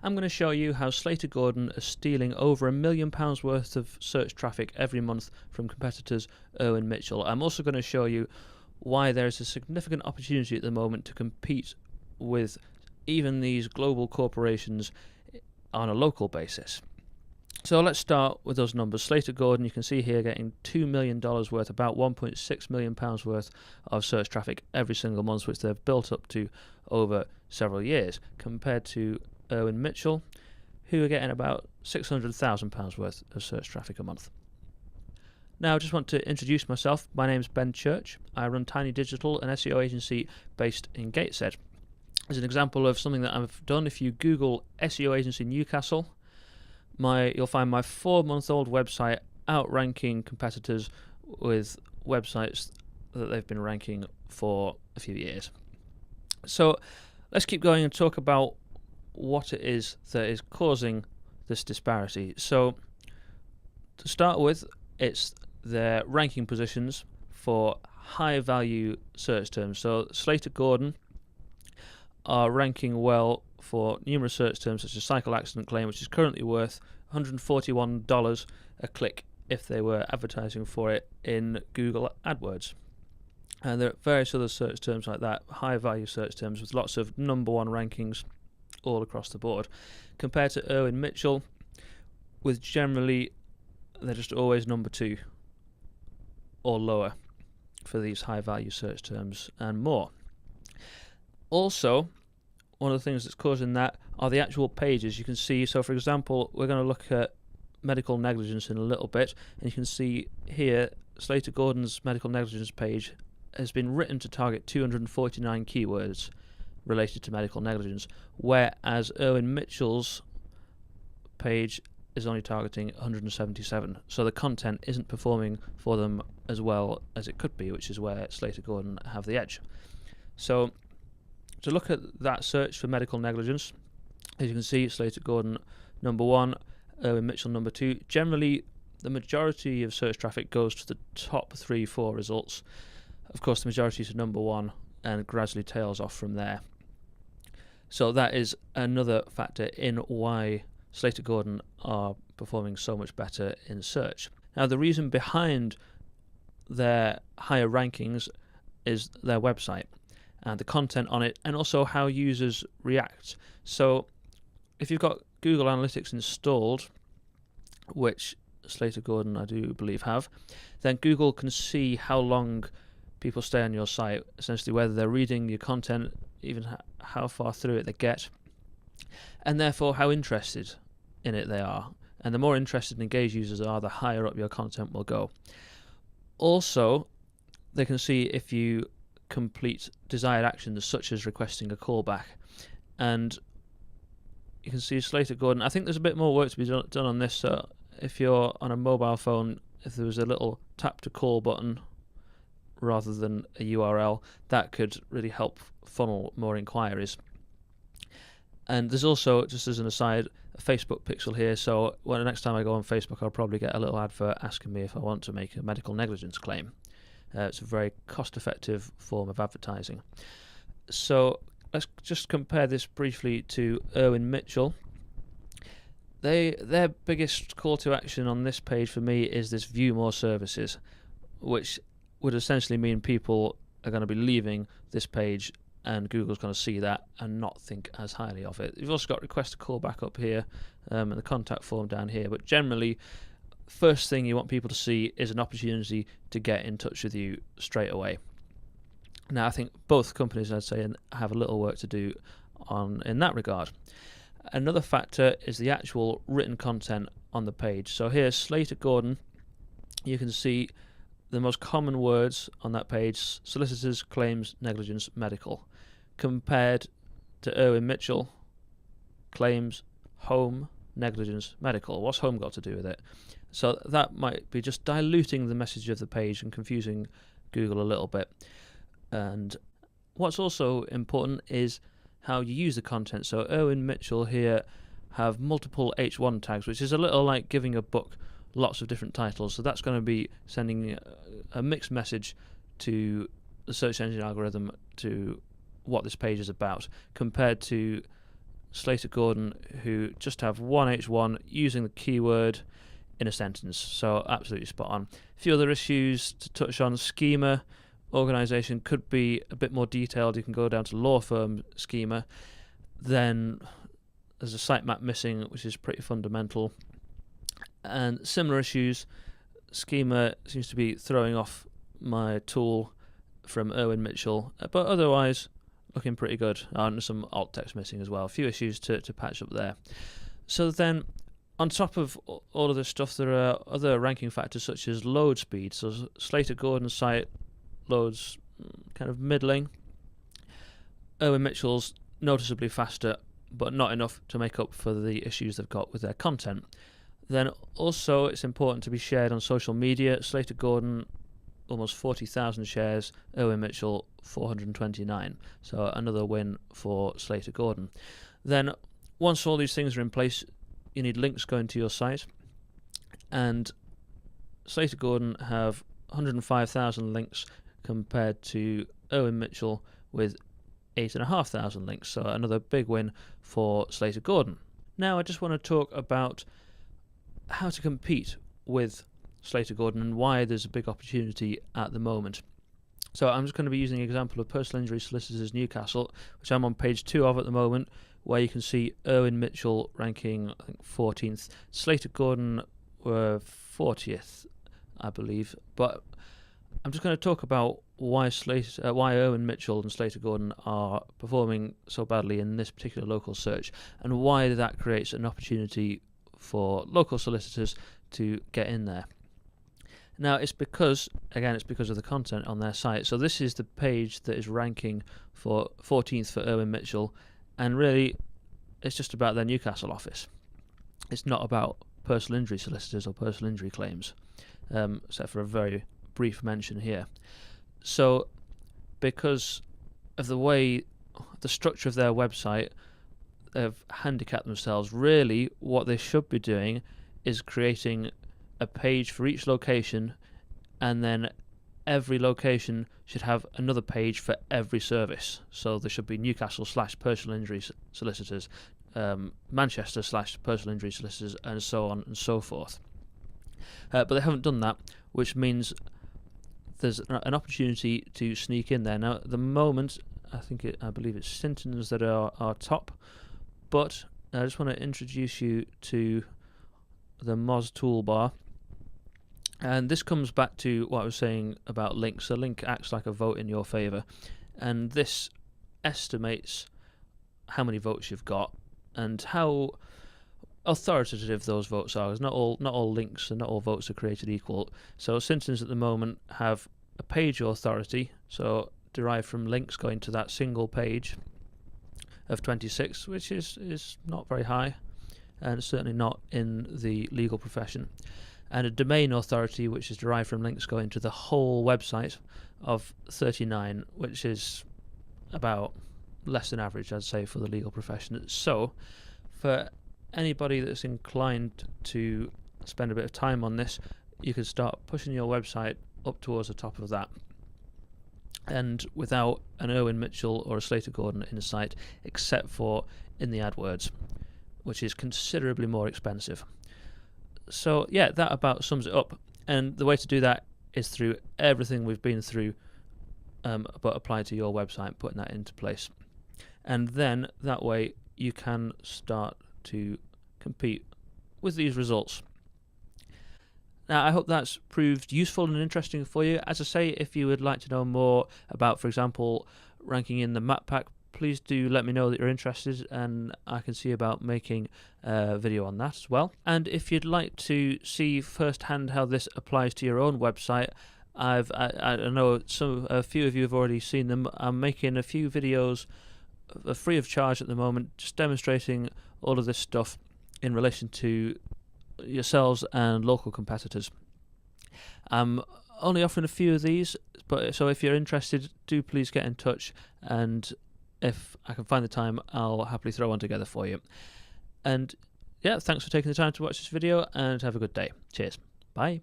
I'm going to show you how Slater Gordon is stealing over £1 million worth of search traffic every month from competitors Irwin Mitchell. I'm also going to show you why there is a significant opportunity at the moment to compete with even these global corporations on a local basis. So let's start with those numbers. Slater Gordon, you can see here, getting $2 million worth, about £1.6 million worth of search traffic every single month, which they've built up to over several years, compared to Irwin Mitchell, who are getting about £600,000 worth of search traffic a month. Now, I just want to introduce myself. My name's Ben Church. I run Tiny Digital, an SEO agency based in Gateshead. As an example of something that I've done, if you Google SEO agency Newcastle, you'll find my 4-month-old website outranking competitors with websites that they've been ranking for a few years. So let's keep going and talk about what it is that is causing this disparity. So to start with, it's their ranking positions for high value search terms. So Slater Gordon are ranking well for numerous search terms such as cycle accident claim, which is currently worth $141 a click if they were advertising for it in Google AdWords. And there are various other search terms like that, high value search terms with lots of number one rankings all across the board, compared to Irwin Mitchell, with generally they're just always number 2 or lower for these high value search terms and more. Also, one of the things that's causing that are the actual pages. You can see, so for example, we're going to look at medical negligence in a little bit, and you can see here Slater Gordon's medical negligence page has been written to target 249 keywords related to medical negligence, whereas Irwin Mitchell's page is only targeting 177. So the content isn't performing for them as well as it could be, which is where Slater Gordon have the edge. So to look at that search for medical negligence, as you can see, Slater Gordon number 1, Irwin Mitchell number 2. Generally, the majority of search traffic goes to the top 3-4 results. Of course, the majority is number 1 and gradually tails off from there. So that is another factor in why Slater Gordon are performing so much better in search. Now, the reason behind their higher rankings is their website and the content on it, and also how users react. So if you've got Google Analytics installed, which Slater Gordon I do believe have, then Google can see how long people stay on your site, essentially whether they're reading your content, even how far through it they get, and therefore how interested in it they are. And the more interested and engaged users are, the higher up your content will go. Also, they can see if you complete desired actions such as requesting a callback, and you can see Slater Gordon. I think there's a bit more work to be done on this. So if you're on a mobile phone, if there was a little tap to call button rather than a URL, that could really help funnel more inquiries. And there's also, just as an aside, a Facebook pixel here, so when the next time I go on Facebook, I'll probably get a little advert asking me if I want to make a medical negligence claim. It's a very cost-effective form of advertising. So let's just compare this briefly to Irwin Mitchell. Their biggest call to action on this page for me is this view more services, which would essentially mean people are going to be leaving this page and Google's going to see that and not think as highly of it. You've also got request a call back up here and the contact form down here, but generally first thing you want people to see is an opportunity to get in touch with you straight away. Now, I think both companies, I'd say, have a little work to do in that regard. Another factor is the actual written content on the page. So here's Slater Gordon. You can see the most common words on that page: solicitors, claims, negligence, medical, compared to Irwin Mitchell: claims, home, negligence, medical. What's home got to do with it? So that might be just diluting the message of the page and confusing Google a little bit. And what's also important is how you use the content. So Irwin Mitchell here have multiple H1 tags, which is a little like giving a book lots of different titles. So that's going to be sending a mixed message to the search engine algorithm to what this page is about, compared to Slater Gordon who just have one H1 using the keyword in a sentence. So absolutely spot on. A few other issues to touch on. Schema organization could be a bit more detailed. You can go down to law firm schema. Then there's a sitemap missing, which is pretty fundamental. And similar issues. Schema seems to be throwing off my tool from Irwin Mitchell, but otherwise looking pretty good. And some alt text missing as well. A few issues to patch up there. So then, on top of all of this stuff, there are other ranking factors such as load speed. So Slater Gordon's site loads kind of middling. Irwin Mitchell's noticeably faster, but not enough to make up for the issues they've got with their content. Then also it's important to be shared on social media. Slater Gordon, almost 40,000 shares. Irwin Mitchell, 429. So another win for Slater Gordon. Then once all these things are in place, you need links going to your site. And Slater Gordon have 105,000 links compared to Irwin Mitchell with 8,500 links. So another big win for Slater Gordon. Now I just want to talk about how to compete with Slater Gordon and why there's a big opportunity at the moment. So I'm just going to be using the example of Personal Injury Solicitors Newcastle, which I'm on page 2 of at the moment, where you can see Irwin Mitchell ranking, I think, 14th. Slater Gordon were 40th, I believe. But I'm just going to talk about why Irwin Mitchell and Slater Gordon are performing so badly in this particular local search, and why that creates an opportunity for local solicitors to get in there. Now it's because of the content on their site. So this is the page that is ranking for 14th for Irwin Mitchell, and really it's just about their Newcastle office. It's not about personal injury solicitors or personal injury claims, except for a very brief mention here. So because of the structure of their website, they've handicapped themselves. Really what they should be doing is creating a page for each location, and then every location should have another page for every service. So there should be Newcastle / personal injury solicitors, Manchester / personal injury solicitors, and so on and so forth. But they haven't done that, which means there's an opportunity to sneak in there. Now at the moment I believe it's Sinton's that are top, but I just want to introduce you to the Moz toolbar. And this comes back to what I was saying about links. A link acts like a vote in your favour, and this estimates how many votes you've got and how authoritative those votes are. Because not all links and not all votes are created equal. So Sinton's at the moment have a page authority, so derived from links going to that single page, of 26, which is not very high, and certainly not in the legal profession. And a domain authority, which is derived from links going to the whole website, of 39, which is about less than average, I'd say, for the legal profession. So for anybody that's inclined to spend a bit of time on this, you can start pushing your website up towards the top of that, and without an Irwin Mitchell or a Slater Gordon in the site, except for in the AdWords, which is considerably more expensive. So yeah, that about sums it up. And the way to do that is through everything we've been through, but applied to your website, putting that into place. And then that way you can start to compete with these results. Now, I hope that's proved useful and interesting for you. As I say, if you would like to know more about, for example, ranking in the map pack, please do let me know that you're interested, and I can see about making a video on that as well. And if you'd like to see firsthand how this applies to your own website, I know a few of you have already seen them. I'm making a few videos free of charge at the moment, just demonstrating all of this stuff in relation to yourselves and local competitors. I'm only offering a few of these, but so if you're interested, do please get in touch, and if I can find the time, I'll happily throw one together for you. And yeah, thanks for taking the time to watch this video, and have a good day. Cheers. Bye.